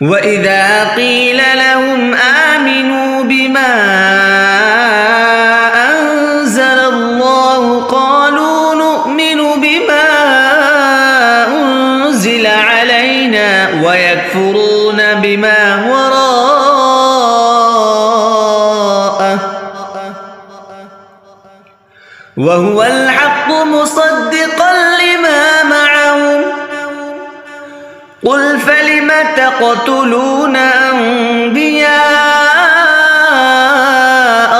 وإذا قيل لهم آمنوا بما أنزل الله قالوا نؤمن بما أنزل علينا ويكفرون بما وراءه وهو الحق مصدقا لما معهم قل فلم تقتلون أنبياء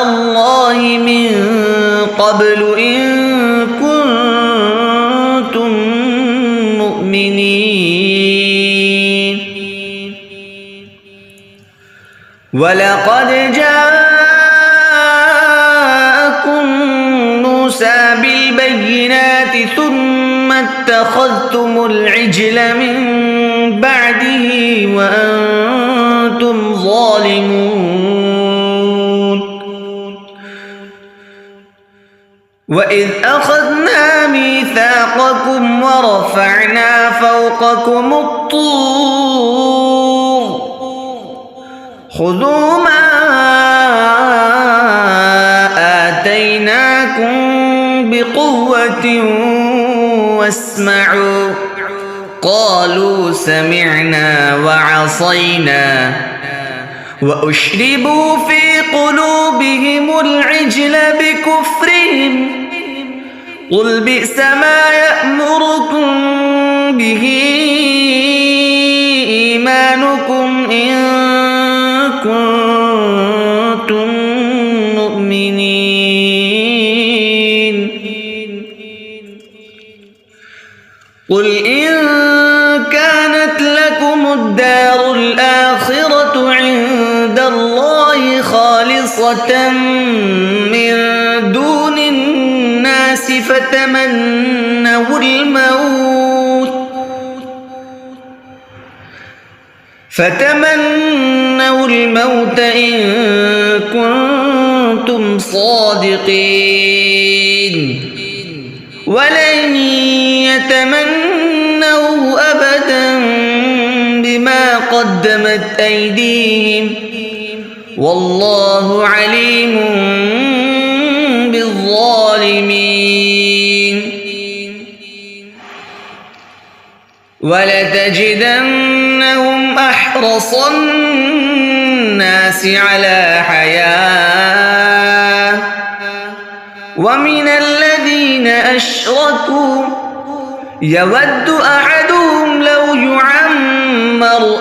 الله من قبل إن كنتم مؤمنين ولقد جاءكم موسى بالبينات ثم اتخذتم العجل من بعده وأنتم ظالمون وإذ أخذنا ميثاقكم ورفعنا فوقكم الطور خذوا ما آتيناكم بقوة واسمعوا قالوا سمعنا وعصينا وأشربوا في قلوبهم العجل بكفرهم قل بئس ما يأمركم به إيمانكم إن كنتم مؤمنين قل إن كانت لكم الدار الآخرة عند الله خالصة من دون الناس فتمنوا الموت إن كنتم صادقين ولن يتمنوا أبدا بما قدمت أيديهم والله عليم بالظالمين ولتجدنهم أحرص الناس على حياة ومن الذين أشركوا يود أحدهم لو يعمر